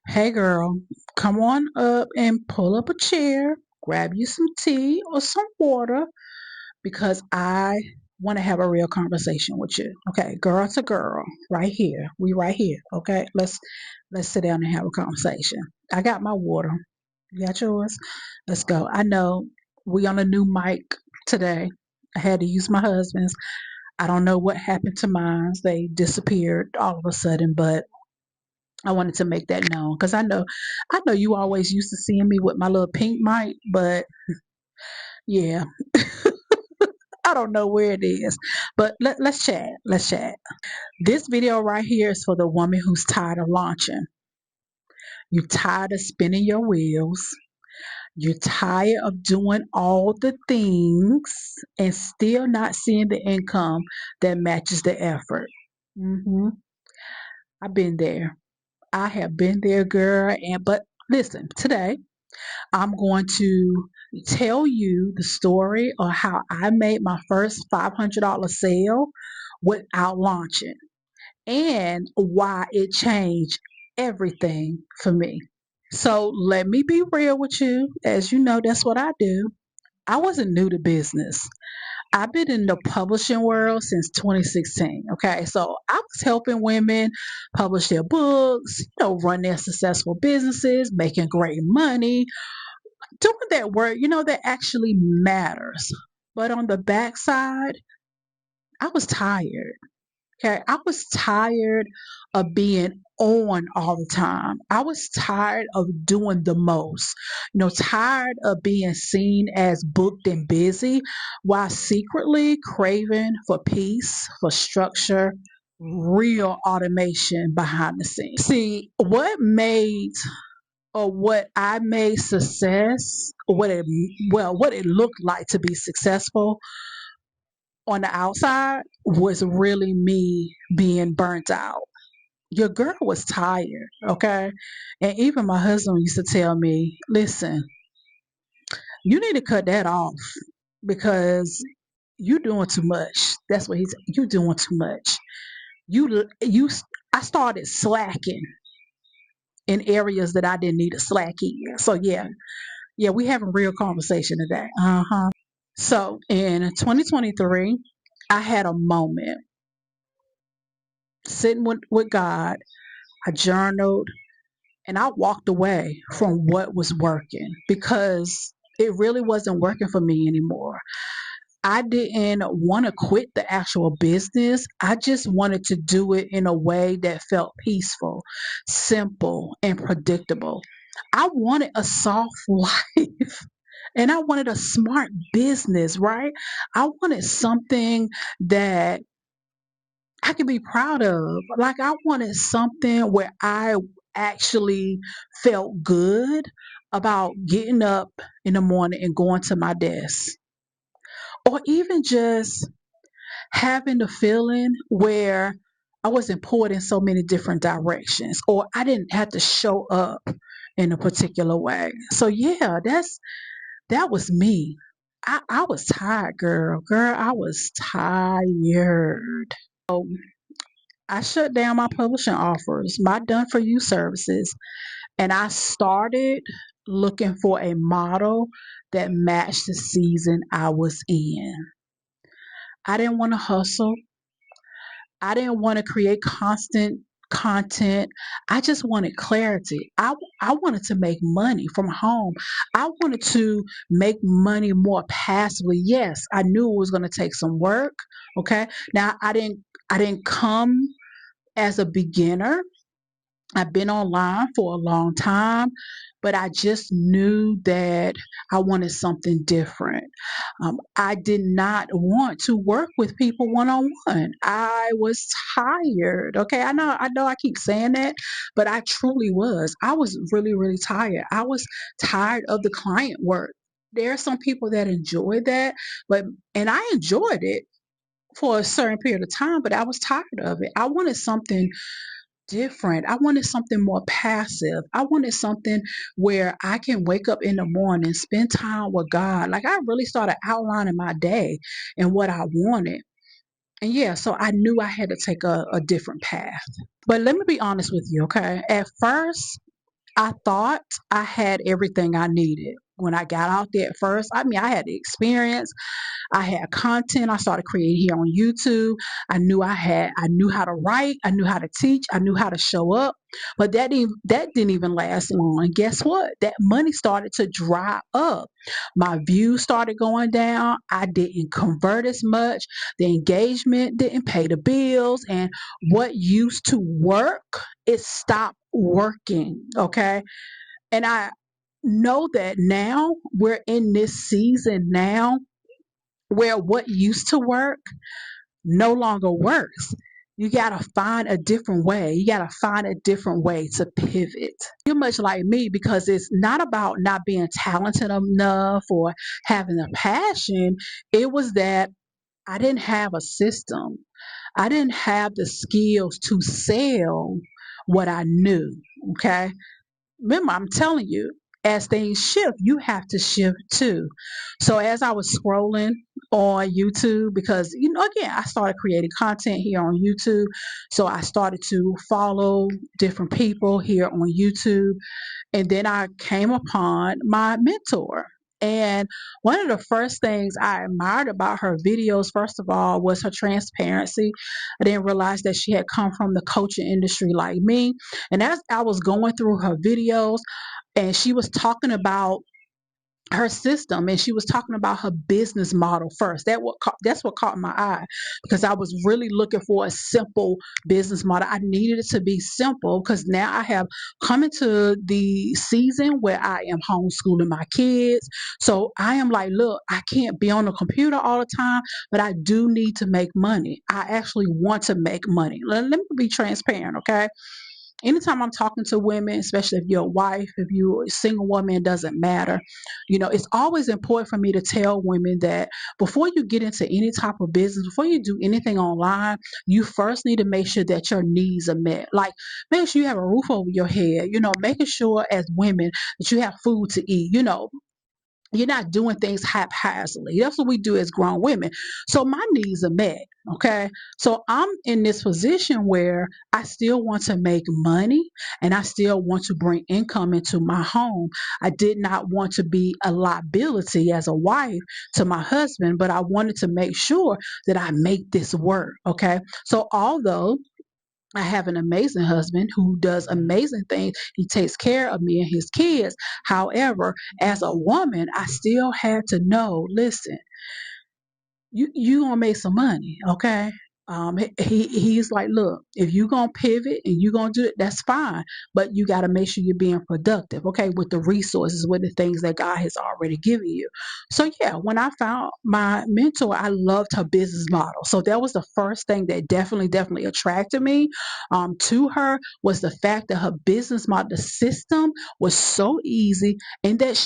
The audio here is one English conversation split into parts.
Hey girl, come on up and pull up a chair, grab you some tea or some water because I want to have a real conversation with you. Okay, girl to girl, right here. We right here. Okay, let's sit down and have a conversation. I got my water. You got yours? Let's go. I know we on a new mic today. I had to use my husband's. I don't know what happened to mine. They disappeared all of a sudden, but I wanted to make that known because I know you always used to seeing me with my little pink mic, but yeah, I don't know where it is. But let's chat. Let's chat. This video right here is for the woman who's tired of launching. You're tired of spinning your wheels. You're tired of doing all the things and still not seeing the income that matches the effort. hmm I've been there. I have been there, girl. And but listen, today I'm going to tell you the story of how I made my first $500 sale without launching and why it changed everything for me. So let me be real with you. As you know, that's what I do. I wasn't new to business. I've been in the publishing world since 2016. Okay, so I was helping women publish their books, run their successful businesses, making great money, doing that work, that actually matters. But on the backside, I was tired. Okay. I was tired of being on all the time. I was tired of doing the most, tired of being seen as booked and busy while secretly craving for peace, for structure, real automation behind the scenes. See, what I made success, what it looked like to be successful on the outside was really me being burnt out. Your girl was tired, okay? And even my husband used to tell me, listen, you need to cut that off because you doing too much. That's what he said. You doing too much. You I started slacking in areas that I didn't need to slack in. So yeah, we having real conversation today. Uh-huh. So in 2023, I had a moment sitting with God. I journaled and I walked away from what was working because it really wasn't working for me anymore. I didn't want to quit the actual business. I just wanted to do it in a way that felt peaceful, simple, and predictable. I wanted a soft life. And I wanted a smart business, right? I wanted something that I could be proud of. Like I wanted something where I actually felt good about getting up in the morning and going to my desk. Or even just having the feeling where I wasn't pulled in so many different directions or I didn't have to show up in a particular way. So yeah, that was me. I was tired, girl. Girl, I was tired. So I shut down my publishing offers, my done for you services, and I started looking for a model that matched the season I was in. I didn't want to hustle. I didn't want to create constant content. I just wanted clarity. I wanted to make money from home. I wanted to make money more passively. Yes, I knew it was going to take some work. Okay. Now I didn't come as a beginner. I've been online for a long time, but I just knew that I wanted something different. I did not want to work with people one on one. I was tired. Okay, I know, I keep saying that, but I truly was. I was really, really tired. I was tired of the client work. There are some people that enjoy that, but and I enjoyed it for a certain period of time, but I was tired of it. I wanted something different. I wanted something more passive. I wanted something where I can wake up in the morning, spend time with God. Like I really started outlining my day and what I wanted. And yeah, so I knew I had to take a different path. But let me be honest with you, okay? At first, I thought I had everything I needed. When I got out there at first, I mean, I had the experience, I had content. I started creating here on YouTube. I knew how to write. I knew how to teach. I knew how to show up. But that didn't even last long. And guess what? That money started to dry up. My views started going down. I didn't convert as much. The engagement didn't pay the bills. And what used to work, it stopped working. Okay. And I know that now we're in this season now where what used to work no longer works. You got to find a different way. You got to find a different way to pivot. You're much like me because it's not about not being talented enough or having a passion. It was that I didn't have a system. I didn't have the skills to sell what I knew. Okay. Remember, I'm telling you, as things shift, you have to shift too. So as I was scrolling on YouTube, because again, I started creating content here on YouTube. So I started to follow different people here on YouTube. And then I came upon my mentor. And one of the first things I admired about her videos, first of all, was her transparency. I didn't realize that she had come from the coaching industry like me. And as I was going through her videos, and she was talking about her system, and she was talking about her business model first. That's what caught my eye, because I was really looking for a simple business model. I needed it to be simple because now I have come into the season where I am homeschooling my kids. So I am like, look, I can't be on the computer all the time, but I do need to make money. I actually want to make money. Let me be transparent, okay? Anytime I'm talking to women, especially if you're a wife, if you're a single woman, it doesn't matter. It's always important for me to tell women that before you get into any type of business, before you do anything online, you first need to make sure that your needs are met. Like, make sure you have a roof over your head, making sure as women that you have food to eat, you're not doing things haphazardly. That's what we do as grown women. So my needs are met. Okay. So I'm in this position where I still want to make money and I still want to bring income into my home. I did not want to be a liability as a wife to my husband, but I wanted to make sure that I make this work. Okay. So although I have an amazing husband who does amazing things. He takes care of me and his kids. However, as a woman, I still had to know, listen, you gonna make some money, okay? He's like, look, if you gonna pivot and you gonna do it, that's fine, but you got to make sure you're being productive, okay, with the resources, with the things that God has already given you. So yeah, when I found my mentor, I loved her business model. So that was the first thing that definitely attracted me to her, was the fact that her business model, the system was so easy, and that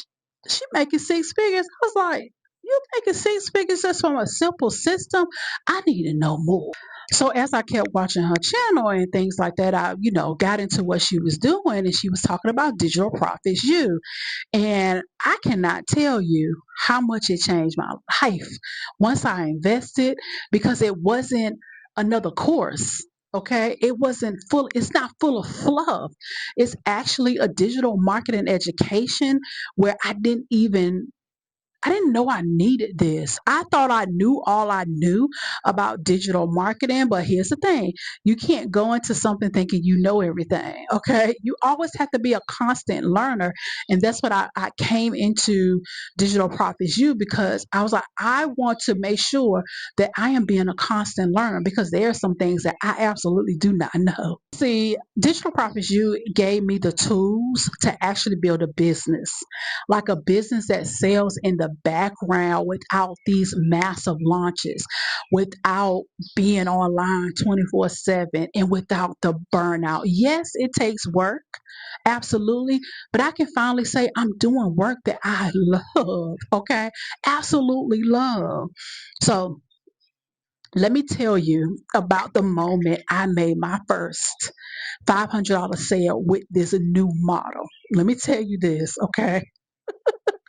she making six figures. I was like, you making six figures just from a simple system? I need to know more. So as I kept watching her channel and things like that, I, got into what she was doing, and she was talking about digital profits you. And I cannot tell you how much it changed my life once I invested, because it wasn't another course. Okay, it's not full of fluff. It's actually a digital marketing education where I didn't know I needed this. I thought I knew all I knew about digital marketing, but here's the thing. You can't go into something thinking you know everything, okay? You always have to be a constant learner. And that's what I came into Digital Profits You, because I was like, I want to make sure that I am being a constant learner, because there are some things that I absolutely do not know. See, Digital Profits You gave me the tools to actually build a business, like a business that sells in the background without these massive launches, without being online 24/7, and without the burnout. Yes, it takes work, absolutely, but I can finally say I'm doing work that I love, okay? Absolutely love. So, let me tell you about the moment I made my first $500 sale with this new model. Let me tell you this, okay?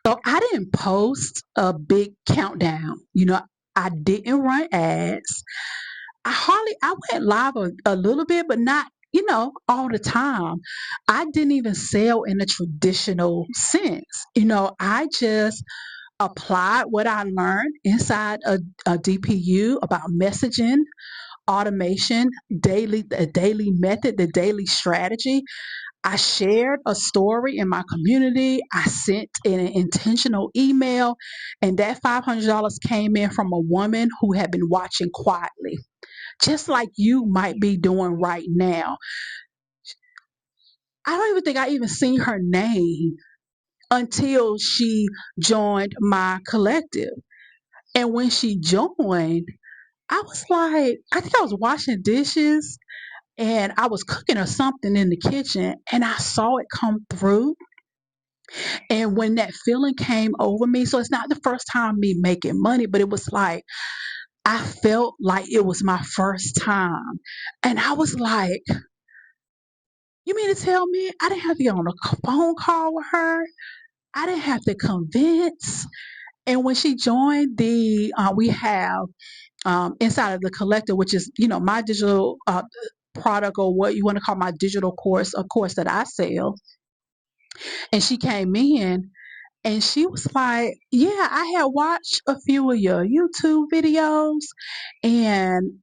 So I didn't post a big countdown. I didn't run ads. I went live a little bit, but not all the time. I didn't even sell in a traditional sense. I just applied what I learned inside a DPU about messaging, automation, the daily method, the daily strategy. I shared a story in my community. I sent an intentional email, and that $500 came in from a woman who had been watching quietly, just like you might be doing right now. I don't even think I even seen her name until she joined my collective. And when she joined, I was like, I think I was washing dishes and I was cooking or something in the kitchen and I saw it come through. And when that feeling came over me, so it's not the first time me making money, but it was like I felt like it was my first time. And I was like, you mean to tell me I didn't have to get on a phone call with her? I didn't have to convince. And when she joined we have inside of the collector, which is, my digital product, or what you want to call my digital course, a course that I sell. And she came in and she was like, yeah, I had watched a few of your YouTube videos. And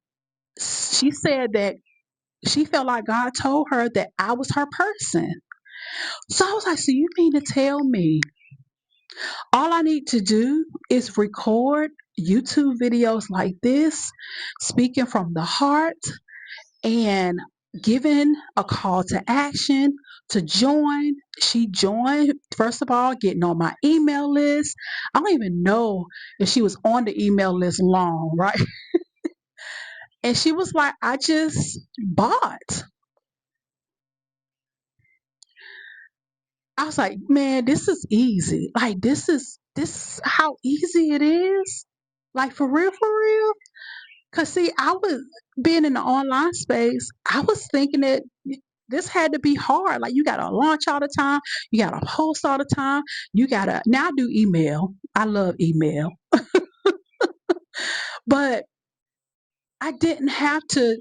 she said that she felt like God told her that I was her person. So I was like, so you mean to tell me all I need to do is record YouTube videos like this, speaking from the heart and giving a call to action to join? She joined, first of all, getting on my email list. I don't even know if she was on the email list long, right? And she was like, I just bought. I was like, man, this is easy. Like this is how easy it is. Like for real, for real. Cause see, I was being in the online space, I was thinking that this had to be hard. Like you gotta launch all the time, you gotta post all the time, you gotta now I do email. I love email. But I didn't have to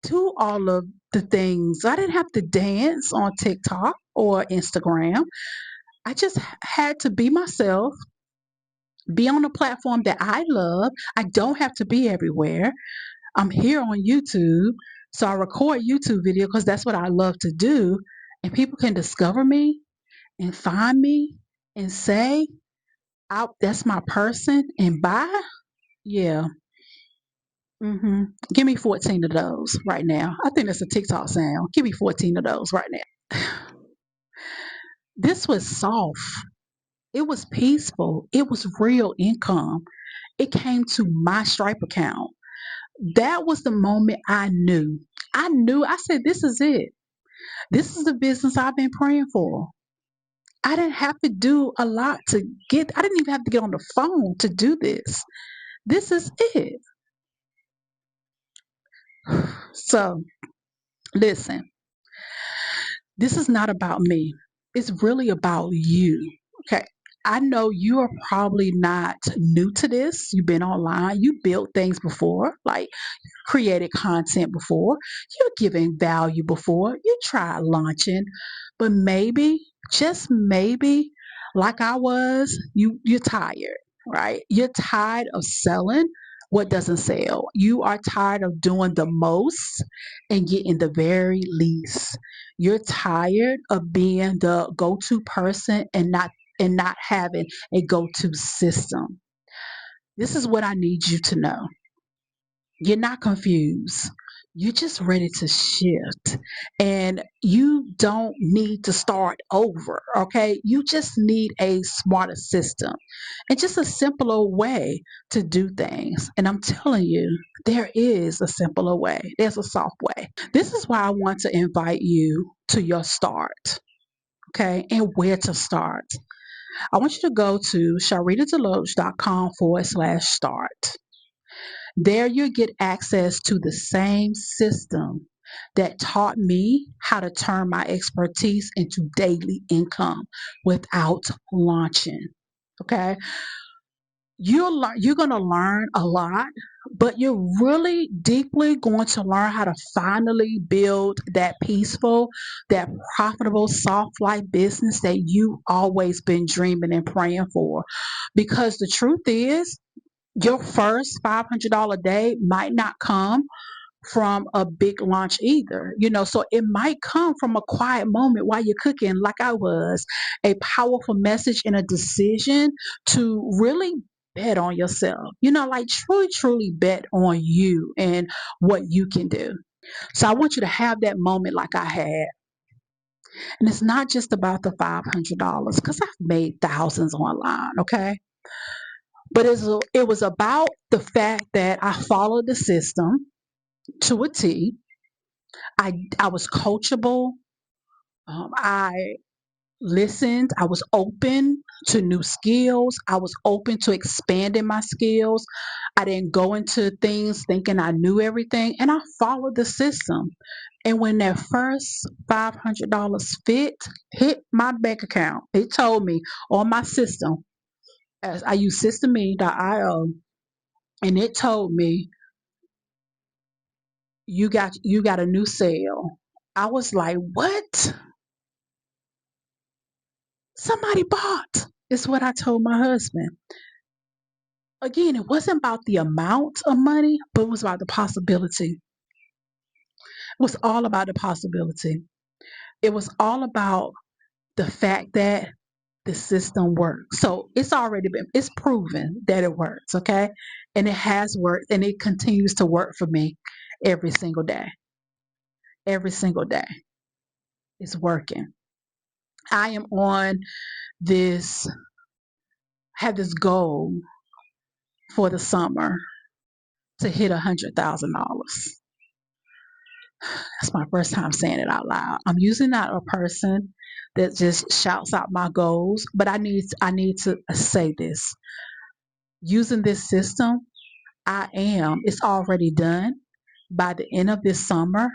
do all of the things. I didn't have to dance on TikTok or Instagram. I just had to be myself, be on a platform that I love. I don't have to be everywhere. I'm here on YouTube, so I record YouTube video because that's what I love to do, and people can discover me and find me and say, That's my person," and buy. Yeah, give me 14 of those right now. I think that's a TikTok sound. Give me 14 of those right now. This was soft. It was peaceful. It was real income. It came to my Stripe account. That was the moment I knew. I said, this is it. This is the business I've been praying for. I didn't have to do a lot I didn't even have to get on the phone to do this. This is it. So, listen, this is not about me. It's really about you. Okay. I know you are probably not new to this. You've been online, you built things before, like created content before, you're giving value before, you tried launching, but maybe, just maybe, like I was, you're tired, right? You're tired of selling what doesn't sell. You are tired of doing the most and getting the very least. You're tired of being the go-to person and not having a go-to system. This is what I need you to know. You're not confused. You're just ready to shift. And you don't need to start over, okay? You just need a smarter system and just a simpler way to do things. And I'm telling you, there is a simpler way, there's a soft way. This is why I want to invite you to your start, okay? And where to start. I want you to go to sharlritadeloatch.com/start. There you get access to the same system that taught me how to turn my expertise into daily income without launching. Okay. you're going to learn a lot, but you're really deeply going to learn how to finally build that peaceful, that profitable soft life business that you always been dreaming and praying for. Because the truth is, your first $500 day might not come from a big launch either. So it might come from a quiet moment while you're cooking, like I was, a powerful message and a decision to really bet on yourself, like truly, truly bet on you and what you can do. So I want you to have that moment like I had. And it's not just about the $500 because I've made thousands online, okay? But it was about the fact that I followed the system to a T. I was coachable. I listened. I was open to new skills. I was open to expanding my skills. I didn't go into things thinking I knew everything, and I followed the system. And when that first $500 hit my bank account, it told me on my system, as I use systeme.io, and it told me you got a new sale. I was like, what? Somebody bought. Is what I told my husband. Again, it wasn't about the amount of money, but it was about the possibility. It was all about the possibility. It was all about the fact that the system works. So it's proven that it works, okay? And it has worked and it continues to work for me every single day. Every single day. It's working. I am on this, have this goal for the summer to hit $100,000. That's my first time saying it out loud. I'm usually not a person that just shouts out my goals, but I need to say this. Using this system, it's already done. By the end of this summer,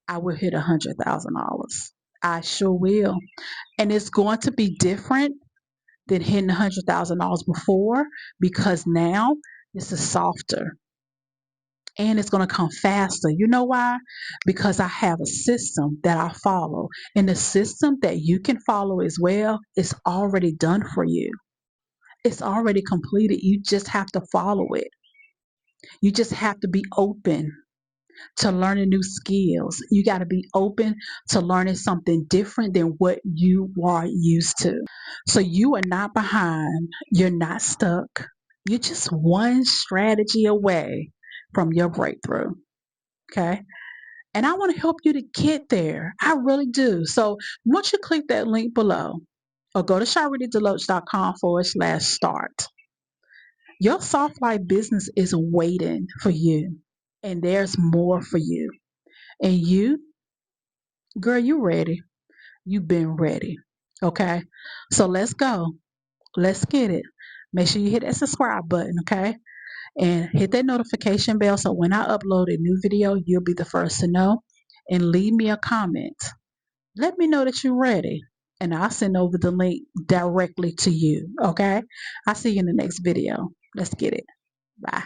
I will hit $100,000. I sure will. And it's going to be different than hitting $100,000 before because now this is softer and it's going to come faster. You know why? Because I have a system that I follow, and the system that you can follow as well is already done for you. It's already completed. You just have to follow it. You just have to be open to learning new skills. You got to be open to learning something different than what you are used to. So you are not behind. You're not stuck. You're just one strategy away from your breakthrough. Okay. And I want to help you to get there. I really do. So once you click that link below or go to sharlritadeloatch.com/start, your soft life business is waiting for you. And there's more for you. And you, girl, you ready. You've been ready. Okay. So let's go. Let's get it. Make sure you hit that subscribe button. Okay. And hit that notification bell so when I upload a new video, you'll be the first to know. And leave me a comment. Let me know that you're ready. And I'll send over the link directly to you. Okay? I'll see you in the next video. Let's get it. Bye.